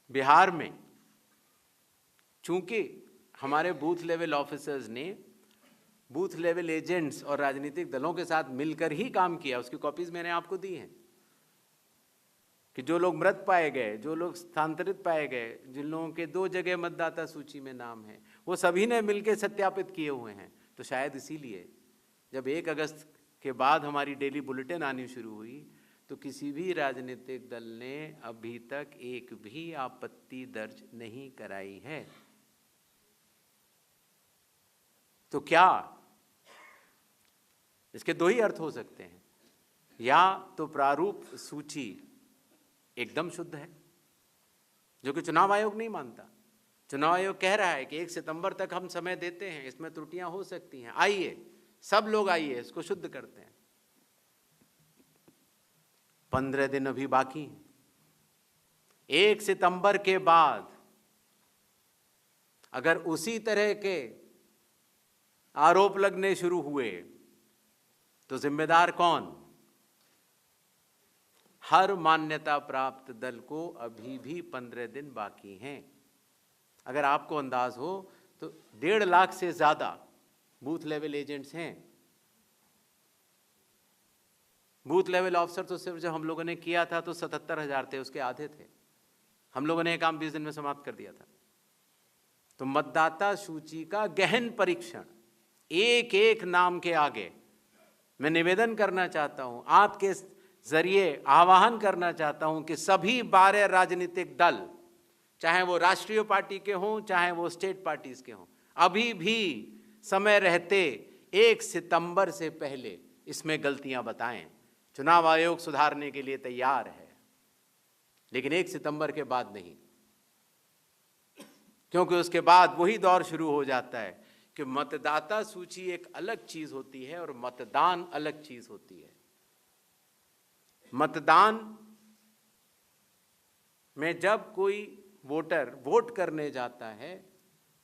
बिहार में चूंकि हमारे बूथ लेवल ऑफिसर्स ने बूथ लेवल एजेंट्स और राजनीतिक दलों के साथ मिलकर ही काम किया, उसकी कॉपीज मैंने आपको दी हैं, कि जो लोग मृत पाए गए, जो लोग स्थानांतरित पाए गए, जिन लोगों के 2 जगह मतदाता सूची में नाम है, वो सभी ने मिलकर सत्यापित किए हुए हैं। तो शायद इसीलिए जब 1 अगस्त के बाद हमारी डेली बुलेटिन आनी शुरू हुई तो किसी भी राजनीतिक दल ने अभी तक एक भी आपत्ति दर्ज नहीं कराई है। तो क्या इसके 2 ही अर्थ हो सकते हैं, या तो प्रारूप सूची एकदम शुद्ध है, जो कि चुनाव आयोग नहीं मानता। चुनाव आयोग कह रहा है कि 1 सितंबर तक हम समय देते हैं, इसमें त्रुटियां हो सकती हैं, आइए सब लोग आइए इसको शुद्ध करते हैं। 15 दिन अभी बाकी हैं। 1 सितंबर के बाद अगर उसी तरह के आरोप लगने शुरू हुए तो जिम्मेदार कौन? हर मान्यता प्राप्त दल को अभी भी 15 दिन बाकी हैं। अगर आपको अंदाज हो तो 1.5 लाख से ज्यादा बूथ लेवल एजेंट्स हैं। बूथ लेवल ऑफिसर तो सिर्फ जब हम लोगों ने किया था तो 77,000 थे, उसके आधे थे। हम लोगों ने ये काम 20 दिन में समाप्त कर दिया था। तो मतदाता सूची का गहन परीक्षण, एक एक नाम के आगे मैं निवेदन करना चाहता हूं, आपके जरिए आह्वान करना चाहता हूं कि सभी 12 राजनीतिक दल, चाहे वो राष्ट्रीय पार्टी के हों चाहे वो स्टेट पार्टीज के हों, अभी भी समय रहते 1 सितंबर से पहले इसमें गलतियां बताएं। चुनाव आयोग सुधारने के लिए तैयार है, लेकिन 1 सितंबर के बाद नहीं, क्योंकि उसके बाद वही दौर शुरू हो जाता है कि मतदाता सूची एक अलग चीज होती है और मतदान अलग चीज होती है। मतदान में जब कोई वोटर वोट करने जाता है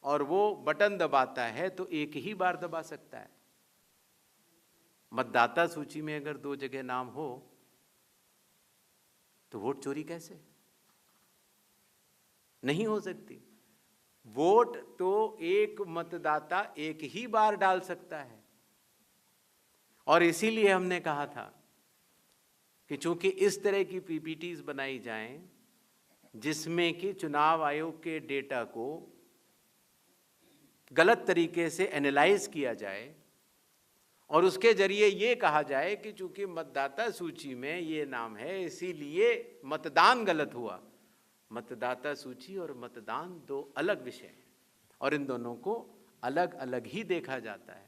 और वो बटन दबाता है तो एक ही बार दबा सकता है। मतदाता सूची में अगर 2 जगह नाम हो तो वोट चोरी कैसे? नहीं हो सकती। वोट तो एक मतदाता एक ही बार डाल सकता है, और इसीलिए हमने कहा था कि चूंकि इस तरह की पीपीटीज बनाई जाएं जिसमें कि चुनाव आयोग के डेटा को गलत तरीके से एनालाइज किया जाए और उसके जरिए ये कहा जाए कि चूंकि मतदाता सूची में ये नाम है इसीलिए मतदान गलत हुआ। मतदाता सूची और मतदान 2 अलग विषय हैं और इन दोनों को अलग अलग ही देखा जाता है।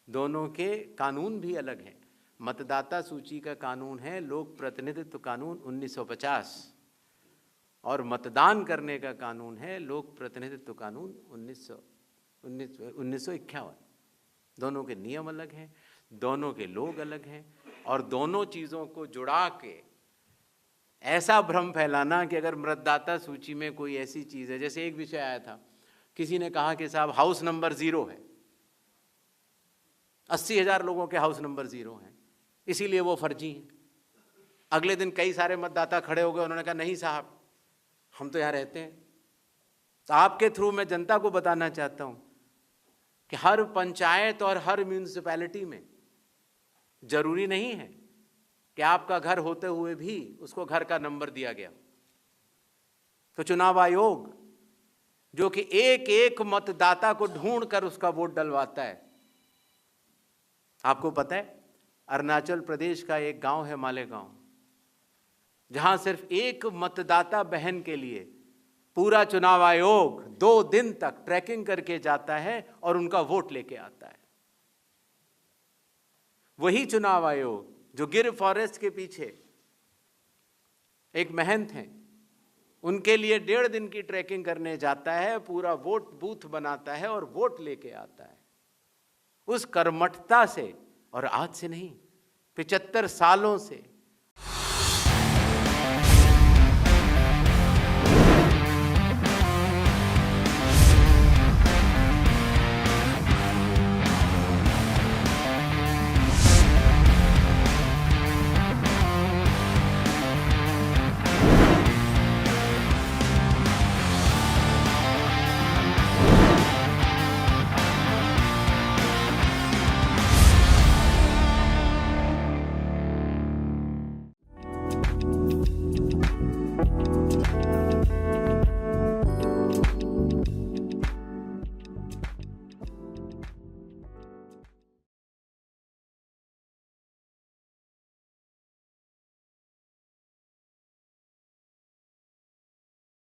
दोनों के कानून भी अलग हैं। मतदाता सूची का कानून है लोक प्रतिनिधित्व कानून 1950 और मतदान करने का कानून है लोक प्रतिनिधित्व कानून 1951। दोनों के नियम अलग हैं, दोनों के लोग अलग हैं, और दोनों चीज़ों को जुड़ा के ऐसा भ्रम फैलाना कि अगर मतदाता सूची में कोई ऐसी चीज़ है, जैसे एक विषय आया था, किसी ने कहा कि साहब हाउस नंबर 0 है, 80,000 लोगों के हाउस नंबर 0 हैं, इसीलिए वो फर्जी हैं। अगले दिन कई सारे मतदाता खड़े हो गए, उन्होंने कहा नहीं साहब हम तो यहाँ रहते हैं। तो आपके थ्रू मैं जनता को बताना चाहता हूँ कि हर पंचायत और हर म्यूनिसिपैलिटी में जरूरी नहीं है कि आपका घर होते हुए भी उसको घर का नंबर दिया गया। तो चुनाव आयोग जो कि एक एक मतदाता को ढूंढ कर उसका वोट डलवाता है। आपको पता है अरुणाचल प्रदेश का एक गांव है मालेगांव, जहां सिर्फ एक मतदाता बहन के लिए पूरा चुनाव आयोग 2 दिन तक ट्रैकिंग करके जाता है और उनका वोट लेके आता है। वही चुनाव आयोग जो गिर फॉरेस्ट के पीछे एक महंत हैं, उनके लिए 1.5 दिन की ट्रैकिंग करने जाता है, पूरा वोट बूथ बनाता है और वोट लेके आता है। उस कर्मठता से, और आज से नहीं 75 सालों से